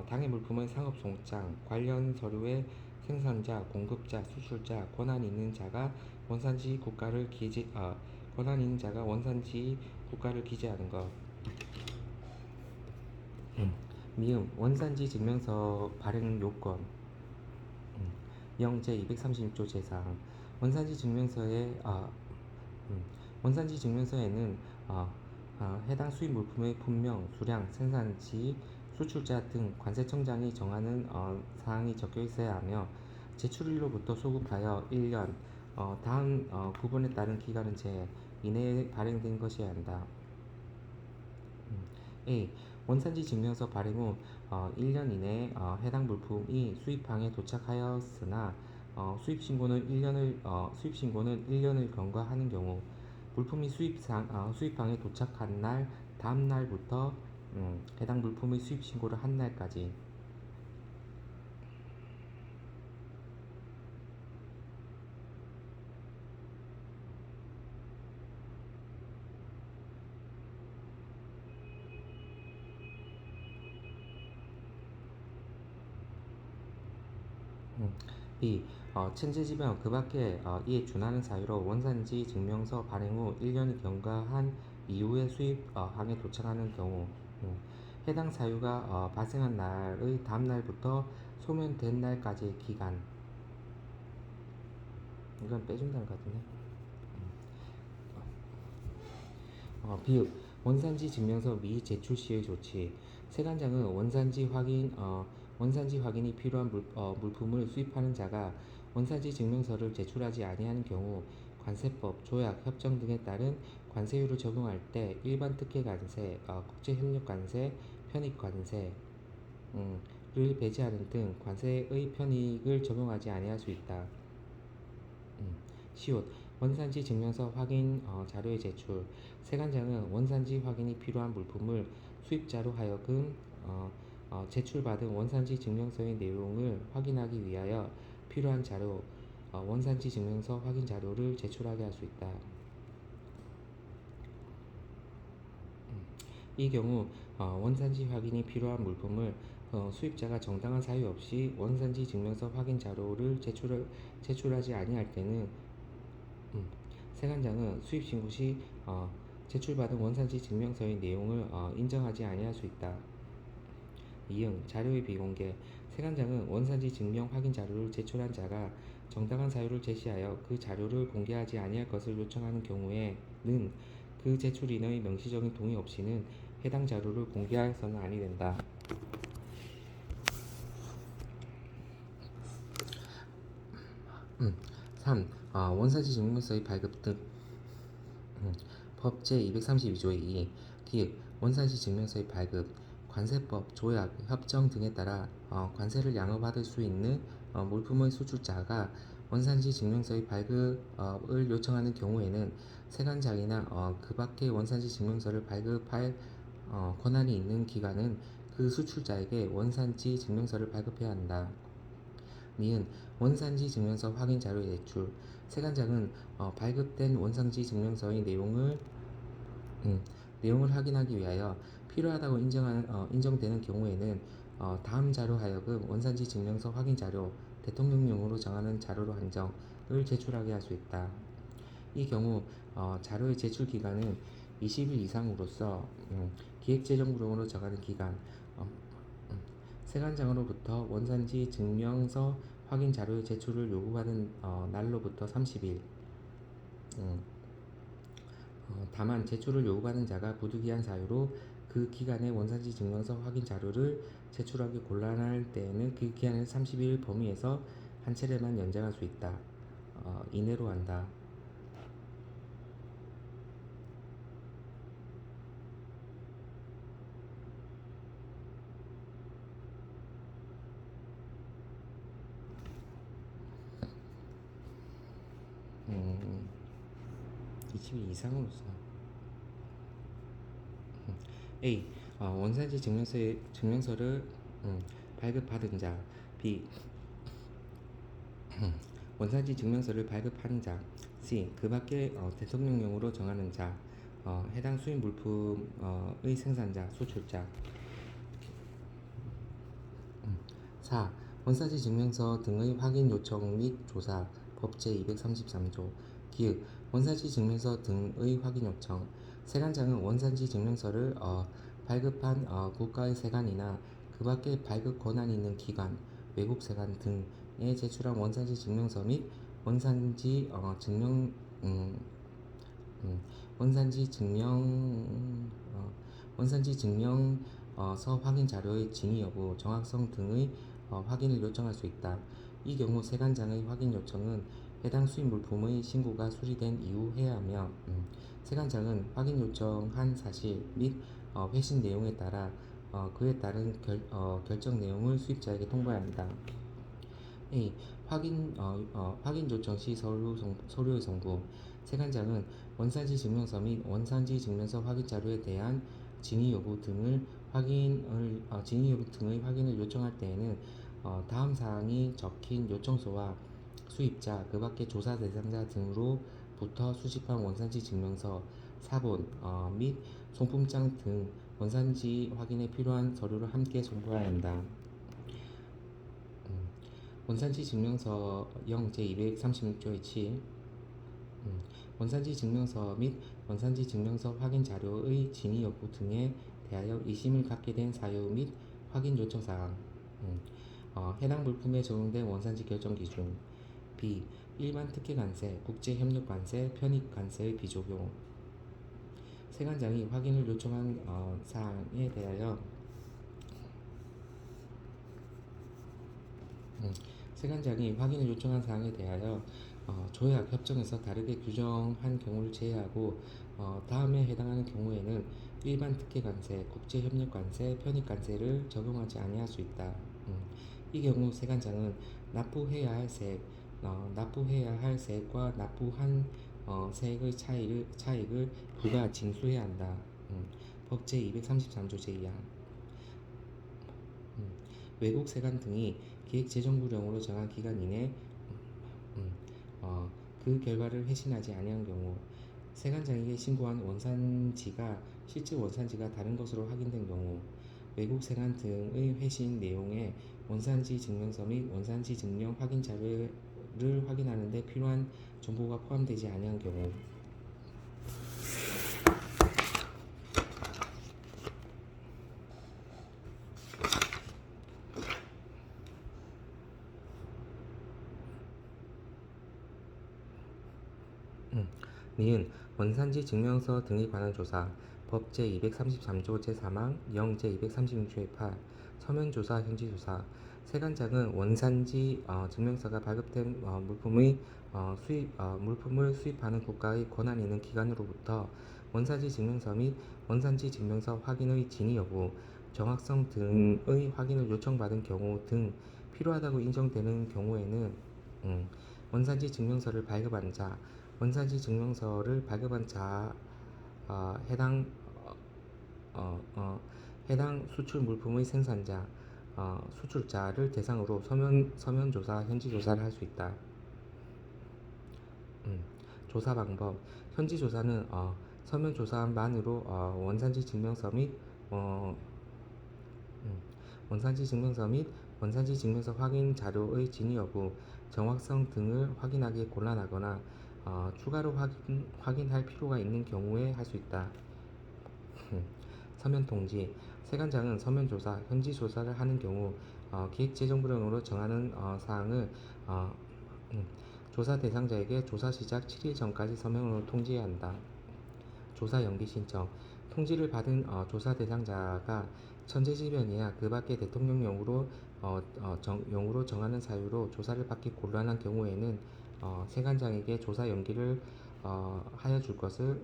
당해 물품의 상업송장, 관련 서류의 생산자, 공급자, 수출자, 권한이 있는 자가 원산지 국가를 기재하는 것. 미음 원산지 증명서 발행 요건 0 제236조 제4. 원산지 증명서에는 해당 수입 물품의 품명, 수량, 생산지, 수출자 등 관세청장이 정하는 사항이 적혀 있어야 하며 제출일로부터 소급하여 1년 다음 구분에 따른 기간은 제 이내에 발행된 것이어야 한다. A. 원산지 증명서 발행 후 1년 이내에 해당 물품이 수입항에 도착하였으나 수입신고는 1년을 경과하는 경우 물품이 수입항에 도착한 날 다음 날부터 해당 물품의 수입신고를 한 날까지. B. 천재지변 그 밖에 이에 준하는 사유로 원산지 증명서 발행 후 1년이 경과한 이후에 수입항에 도착하는 경우 해당 사유가 발생한 날의 다음 날부터 소멸된 날까지의 기간. 이건 빼준다는 것 같은데. 비읍 원산지 증명서 미제출 시의 조치. 세관장은 원산지 확인이 필요한 물품을 수입하는 자가 원산지 증명서를 제출하지 아니하는 경우 관세법, 조약, 협정 등에 따른 관세율을 적용할 때 일반 특혜관세, 국제협력관세, 편익관세를 배제하는 등 관세의 편익을 적용하지 아니할 수 있다. 시옷 원산지 증명서 확인 자료의 제출. 세관장은 원산지 확인이 필요한 물품을 수입자로 하여금 제출받은 원산지 증명서의 내용을 확인하기 위하여 필요한 자료, 원산지 증명서 확인 자료를 제출하게 할 수 있다. 이 경우 원산지 확인이 필요한 물품을 수입자가 정당한 사유 없이 원산지 증명서 확인 자료를 제출하지 아니할 때는 세관장은 수입 신고 시 제출받은 원산지 증명서의 내용을 인정하지 아니할 수 있다. 이응 자료의 비공개. 세관장은 원산지 증명 확인 자료를 제출한 자가 정당한 사유를 제시하여 그 자료를 공개하지 아니할 것을 요청하는 경우에는 그 제출인의 명시적인 동의 없이는 해당 자료를 공개하여서는 아니 된다. 3. 원산지 증명서의 발급 등 법 제232조의 2. 기획 원산지 증명서의 발급, 관세법, 조약, 협정 등에 따라 관세를 양도받을 수 있는 물품의 수출자가 원산지 증명서의 발급을 요청하는 경우에는 세관장이나 그 밖의 원산지 증명서를 발급할 권한이 있는 기관은 그 수출자에게 원산지 증명서를 발급해야 한다. 니은 원산지 증명서 확인 자료의 제출. 세관장은 발급된 원산지 증명서의 음, 내용을 확인하기 위하여 필요하다고 인정되는 경우에는 다음 자료 하여금 원산지 증명서 확인 자료, 대통령령으로 정하는 자료로 한정을 제출하게 할 수 있다. 이 경우 자료의 제출 기간은 20일 이상으로서 기획재정부령으로 정하는 기간, 어, 세관장으로부터 원산지 증명서 확인 자료의 제출을 요구받은 날로부터 30일. 다만 제출을 요구받은 자가 부득이한 사유로 그 기간에 원산지 증명서 확인 자료를 제출하기 곤란할 때에는 그 기한을 30일 범위에서 한 차례만 연장할 수 있다. 이내로 한다. 음, 20일 이상으로서 A. 원산지 증명서를 발급받은 자. B. 원산지 증명서를 발급하는 자. C. 그 밖에 대통령령으로 정하는 자. 해당 수입 물품의 생산자, 수출자. 4. 원산지 증명서 등의 확인 요청 및 조사. 법 제233조. 기획. 원산지 증명서 등의 확인 요청. 세관장은 원산지 증명서를 발급한 국가의 세관이나 그 밖에 발급 권한이 있는 기관, 외국 세관 등에 제출한 원산지 증명서 및 원산지 증명 음, 원산지 증명서 확인 자료의 진위 여부, 정확성 등의 확인을 요청할 수 있다. 이 경우 세관장의 확인 요청은 해당 수입 물품의 신고가 수리된 이후 해야 하며 세관장은 확인 요청한 사실 및 회신 내용에 따라 그에 따른 결정 내용을 수입자에게 통보해야 한다. A. 확인 요청 시 서류의 송부. 세관장은 원산지 증명서 및 원산지 증명서 확인 자료에 대한 진위 여부 등의 확인을 요청할 때에는 다음 사항이 적힌 요청서와 수입자, 그 밖의 조사 대상자 등으로부터 수집한 원산지 증명서, 사본 및 송품장 등 원산지 확인에 필요한 서류를 함께 송부해야 한다. 원산지 증명서 0 제236조의 7. 원산지 증명서 및 원산지 증명서 확인 자료의 진위 여부 등에 대하여 이심을 갖게 된 사유 및 확인 요청 사항. 해당 물품에 적용된 원산지 결정 기준. B. 일반 특혜 관세, 국제 협력 관세, 편입 관세의 비적용. 세관장이 확인을 요청한 사항에 대하여 세관장이 확인을 요청한 사항에 대하여 조약, 협정에서 다르게 규정한 경우를 제외하고 다음에 해당하는 경우에는 일반 특혜 관세, 국제 협력 관세, 편입 관세를 적용하지 아니할 수 있다. 이 경우 세관장은 납부해야 할 세액과 납부한 세액의 차익을 부가 징수해야 한다. 법 제233조 제2항. 외국 세관 등이 기획재정부령으로 정한 기간 이내 그 결과를 회신하지 아니한 경우, 세관장에게 신고한 원산지가 실제 원산지가 다른 것으로 확인된 경우, 외국 세관 등의 회신 내용에 원산지 증명서 및 원산지 증명 확인 자료를 확인하는 데 필요한 정보가 포함되지 아니한 경우. 니은 원산지 증명서 등에 관한 조사. 법 제233조 제3항 0 제236조의 8. 서면조사, 현지조사. 세관장은 원산지 증명서가 발급된 물품을 수입하는 국가의 권한 있는 기관으로부터 원산지 증명서 및 원산지 증명서 확인의 진위 여부, 정확성 등의 확인을 요청받은 경우 등 필요하다고 인정되는 경우에는 원산지 증명서를 발급한 자, 원산지 증명서를 발급한 자 해당 해당 수출 물품의 생산자, 수출자를 대상으로 서면 조사, 현지 조사를 할 수 있다. 조사 방법. 현지 조사는 서면 조사만으로 원산지 증명서 및 원산지 증명서 및 원산지 증명서 확인 자료의 진위 여부, 정확성 등을 확인하기 곤란하거나 추가로 확인할 필요가 있는 경우에 할 수 있다. 서면 통지. 세관장은 서면 조사, 현지 조사를 하는 경우 기획재정부령으로 정하는 사항을 조사 대상자에게 조사 시작 7일 전까지 서면으로 통지해야 한다. 조사 연기 신청. 통지를 받은 조사 대상자가 천재지변 이하 그 밖의 대통령령으로 영으로 정하는 사유로 조사를 받기 곤란한 경우에는 세관장에게 조사 연기를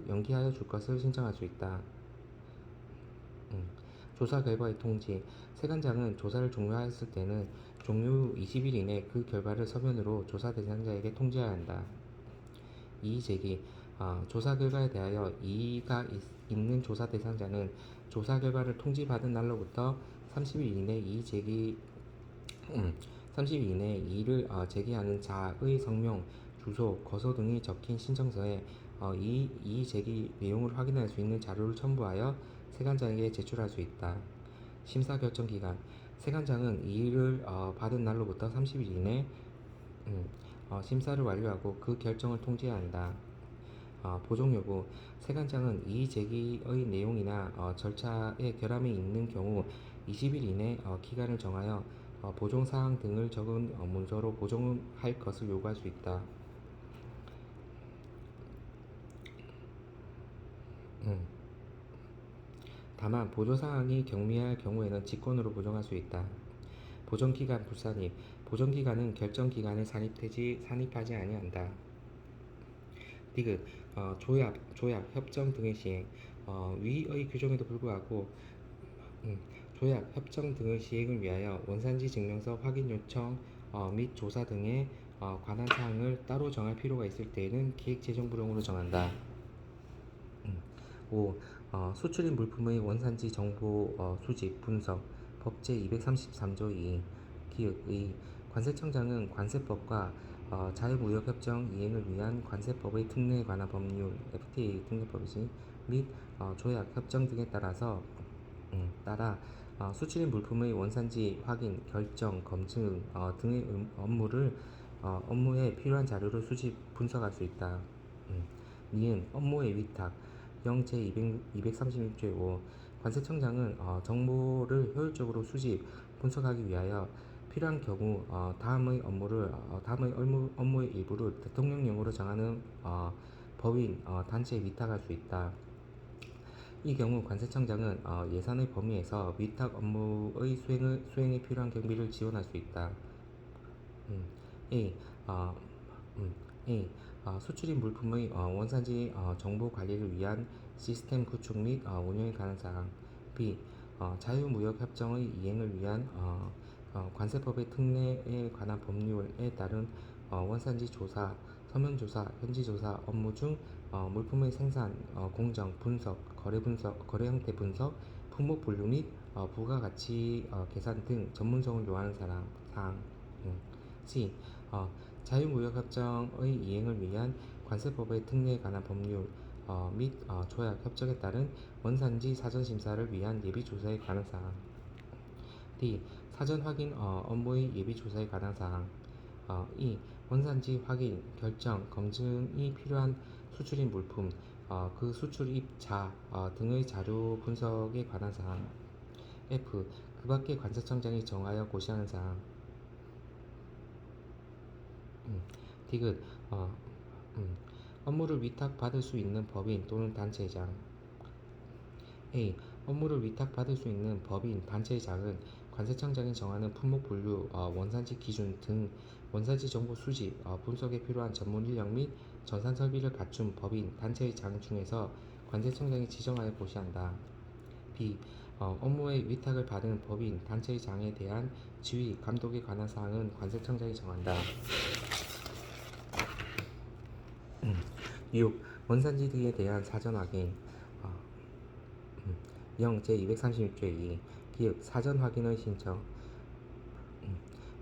연기하여 줄 것을 신청할 수 있다. 조사 결과의 통지. 세관장은 조사를 종료하였을 때는 종료 후 20일 이내 그 결과를 서면으로 조사 대상자에게 통지해야 한다. 이의 제기. 조사 결과에 대하여 이의가 있는 조사 대상자는 조사 결과를 통지받은 날로부터 30일 이내 이의 제기 30일 이내에 이의를 제기하는 자의 성명, 주소, 거소 등이 적힌 신청서에 이의 제기 내용을 확인할 수 있는 자료를 첨부하여 세관장에게 제출할 수 있다. 심사 결정 기간. 세관장은 이의를 받은 날로부터 30일 이내 심사를 완료하고 그 결정을 통지해야 한다. 보정 여부. 세관장은 이의 제기의 내용이나 절차에 결함이 있는 경우 20일 이내 기간을 정하여 보정 사항 등을 적은 문서로 보정할 것을 요구할 수 있다. 다만 보조사항이 경미할 경우에는 직권으로 보정할 수 있다. 보정기간 불산입. 보정기간은 결정기간에 산입하지 아니한다. 디귿. 조약, 협정 등의 시행. 위의 규정에도 불구하고 조약, 협정 등의 시행을 위하여 원산지 증명서 확인 요청 및 조사 등에 관한 사항을 따로 정할 필요가 있을 때에는 기획재정부령으로 정한다. 5. 수출입 물품의 원산지 정보 수집, 분석. 법제 233조 2. 기획의. 관세청장은 관세법과 자유무역협정 이행을 위한 관세법의 특례에 관한 법률, FTA 특례법이지, 및 조약, 협정 등에 따라 수출입 물품의 원산지 확인, 결정, 검증 등의 업무에 필요한 자료를 수집, 분석할 수 있다. 니은 업무의 위탁. 영 제236조의 5. 관세청장은 정보를 효율적으로 수집, 분석하기 위하여 필요한 경우 다음의 업무의 일부를 대통령령으로 정하는 법인, 단체에 위탁할 수 있다. 이 경우 관세청장은 예산의 범위에서 위탁 업무의 수행에 필요한 경비를 지원할 수 있다. A. 수출입 물품의 원산지 정보 관리를 위한 시스템 구축 및 운영에 관한 사항. B. 자유무역협정의 이행을 위한 관세법의 특례에 관한 법률에 따른 원산지 조사, 서면 조사, 현지 조사 업무 중 물품의 생산, 공정, 분석, 거래 형태 분석, 품목 분류 및 부가가치 계산 등 전문성을 요하는 사항. C. 자유무역협정의 이행을 위한 관세법의 특례에 관한 법률 및 조약, 협정에 따른 원산지 사전심사를 위한 예비조사에 관한 사항. D. 사전 확인 업무의 예비조사에 관한 사항. E. 원산지 확인, 결정, 검증이 필요한 수출입 물품, 그 수출입자 등의 자료 분석에 관한 사항. F. 그 밖의 관세청장이 정하여 고시하는 사항. 디귿. 업무를 위탁받을 수 있는 법인 또는 단체장. A. 업무를 위탁받을 수 있는 법인, 단체장은 관세청장이 정하는 품목 분류, 원산지 기준 등 원산지 정보 수집, 분석에 필요한 전문 인력 및 전산 설비를 갖춘 법인, 단체장 중에서 관세청장이 지정하여 보시한다. B. 업무의 위탁을 받은 법인, 단체의 장에 대한 지휘, 감독에 관한 사항은 관세청장이 정한다. 6. 원산지에 대한 사전 확인. 0. 제236조의 2. 기획, 사전 확인의 신청.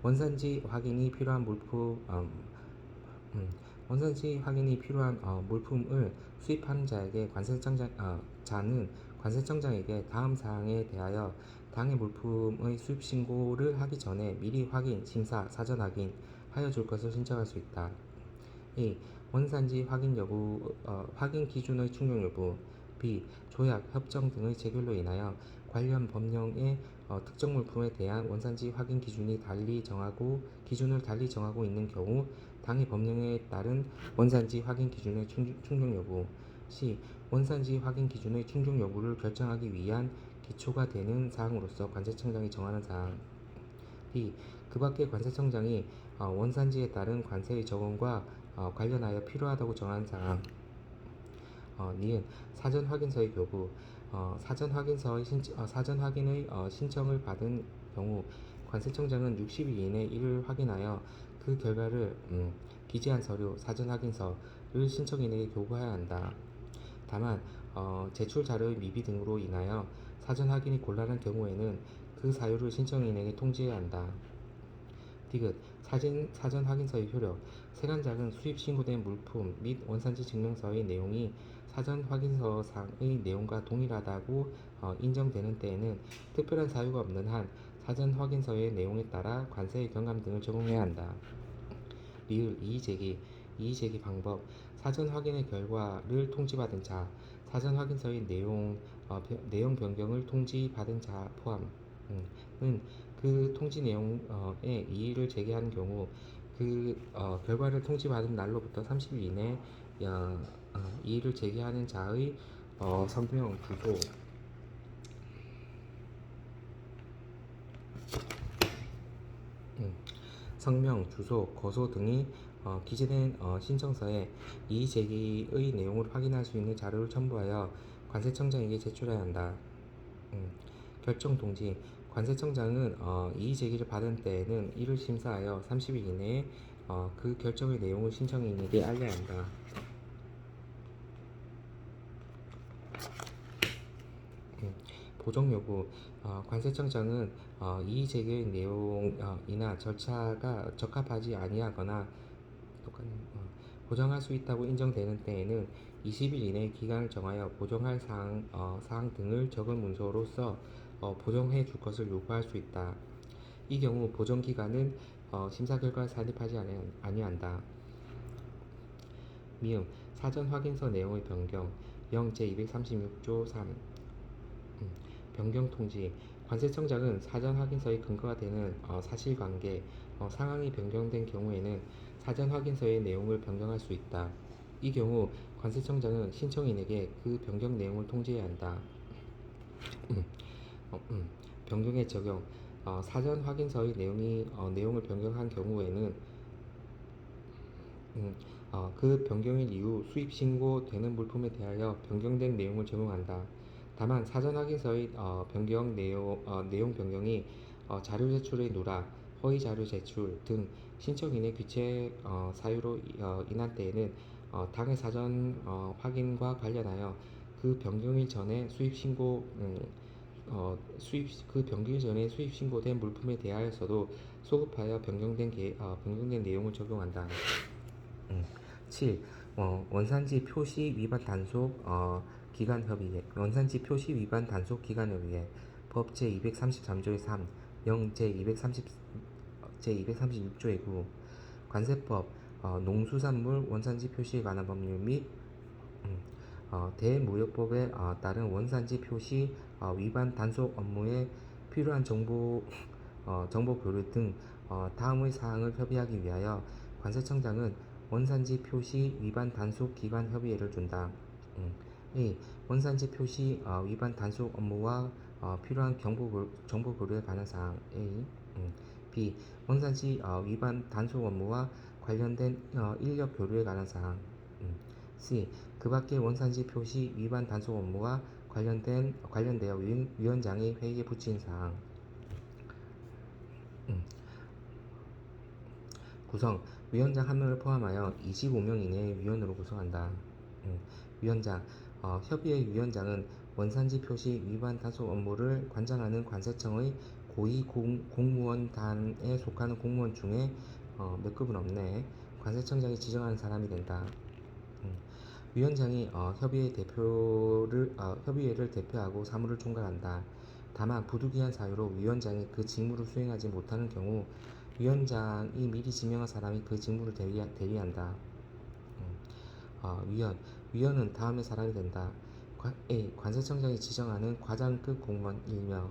원산지 확인이 필요한 물품을 수입하는 자는 관세청장에게 다음 사항에 대하여 당해 물품의 수입 신고를 하기 전에 미리 확인, 심사, 사전 확인 하여 줄 것을 신청할 수 있다. 2. 원산지 확인 여부, 확인 기준의 충족 여부. B. 조약, 협정 등의 체결로 인하여 관련 법령의 특정 물품에 대한 원산지 확인 기준을 달리 정하고 있는 경우 당해 법령에 따른 원산지 확인 기준의 충족 여부. C. 원산지 확인 기준의 충족 여부를 결정하기 위한 기초가 되는 사항으로서 관세청장이 정하는 사항. D. 그 밖에 관세청장이 원산지에 따른 관세의 적용과 관련하여 필요하다고 정한 사항. 니은 사전 확인서의 교부. 사전 확인의 신청을 받은 경우 관세청장은 60일 이내 이를 확인하여 그 결과를 기재한 서류, 사전 확인서를 신청인에게 교부해야 한다. 다만 제출 자료의 미비 등으로 인하여 사전 확인이 곤란한 경우에는 그 사유를 신청인에게 통지해야 한다. 디귿 사전 확인서의 효력. 세관장은 수입 신고된 물품 및 원산지 증명서의 내용이 사전 확인서상의 내용과 동일하다고 인정되는 때에는 특별한 사유가 없는 한 사전 확인서의 내용에 따라 관세의 경감 등을 적용해야 한다. 리을 이의 제기 방법. 사전 확인의 결과를 통지받은 자, 사전 확인서의 내용 변경을 통지받은 자 포함은 그 통지 내용에 이의를 제기하는 경우 그 결과를 통지받은 날로부터 30일 이내 이의를 제기하는 자의 성명, 주소, 거소 등이 기재된 신청서에 이의 제기의 내용을 확인할 수 있는 자료를 첨부하여 관세청장에게 제출해야 한다. 결정 통지. 관세청장은 이의 제기를 받은 때에는 이를 심사하여 30일 이내에 그 결정의 내용을 신청인에게 알려야 한다. 보정 여부. 관세청장은 이의 제기의 내용이나 절차가 적합하지 아니하거나 보정할 수 있다고 인정되는 때에는 20일 이내 기간을 정하여 보정할 사항 등을 적은 문서로서 보정해 줄 것을 요구할 수 있다. 이 경우 보정 기간은 심사 결과를 산입하지 아니한다. 미음 사전 확인서 내용의 변경. 0 제236조 3. 변경 통지. 관세청장은 사전 확인서의 근거가 되는 사실관계, 상황이 변경된 경우에는 사전 확인서의 내용을 변경할 수 있다. 이 경우 관세청장은 신청인에게 그 변경 내용을 통지해야 한다. 변경의 적용. 사전 확인서의 내용을 변경한 경우에는 그 변경일 이후 수입 신고되는 물품에 대하여 변경된 내용을 적용한다. 다만 사전 확인서의 내용 변경이 자료 제출의 누락, 허위 자료 제출 등 신청인의 귀책 사유로 인한 때에는 당해 사전 확인과 관련하여 그 변경일 전에 수입 신고된 물품에 대하여서도 소급하여 변경된 내용을 적용한다. 7. 원산지 표시 위반 단속 기간 협의회. 원산지 표시 위반 단속 기간 협의회. 법 제233조의 3, 0 제236조의 9. 관세법 농수산물 원산지 표시에 관한 법률 및 대무역법에 따른 원산지 표시 위반 단속 업무에 필요한 정보 교류 등 다음의 사항을 협의하기 위하여 관세청장은 원산지 표시 위반 단속 기간 협의회를 준다. A. 원산지 표시 위반 단속 업무와 필요한 정보 교류에 관한 사항. A. B. 원산지 위반 단속 업무와 관련된 인력 교류에 관한 사항. C. 그 밖의 원산지 표시 위반 단속 업무와 관련되어 위원장이 회의에 붙인 사항. 구성. 위원장 1명을 포함하여 25명 이내의 위원으로 구성한다. 위원장. 협의회 위원장은 원산지 표시 위반 단속 업무를 관장하는 관세청의 고위 공무원단에 속하는 공무원 중에 몇 급은 없네. 관세청장이 지정하는 사람이 된다. 위원장이 협의회를 대표하고 사무를 총괄한다. 다만 부득이한 사유로 위원장이 그 직무를 수행하지 못하는 경우 위원장이 미리 지명한 사람이 그 직무를 대리한다. 위원은 다음의 사람이 된다. A. 관세청장이 지정하는 과장급 공무원 1명.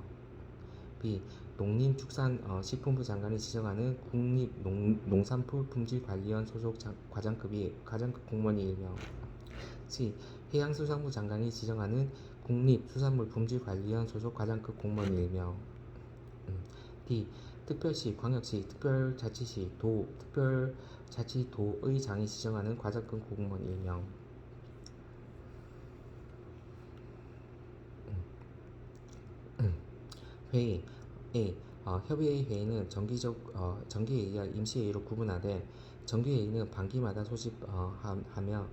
B. 농림축산식품부 장관이 지정하는 국립농산품질관리원 소속 과장급 공무원이 1명. C. 해양수산부 장관이 지정하는 국립수산물품질관리원 소속 과장급 공무원이 1명. D. 특별시, 광역시, 특별자치시, 특별자치도의 장이 지정하는 과장급 공무원 1명. 회의. A. 협의회 회의는 정기회의와 임시회의로 구분하되 정기회의는 반기마다 소집하며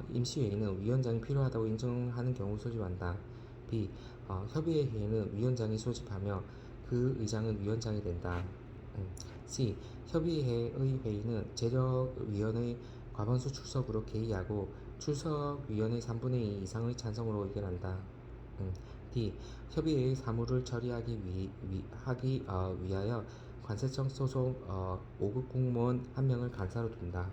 임시회의는 위원장이 필요하다고 인정하는 경우 소집한다. B. 협의회 회의는 위원장이 소집하며 그 의장은 위원장이 된다. C. 협의회의 회의는 제적위원의 과반수 출석으로 개의하고 출석위원의 3분의 2 이상의 찬성으로 의결한다. D. 협의회의 사무를 처리하기 위하여 관세청 소속 5급 공무원 1명을 간사로 둔다.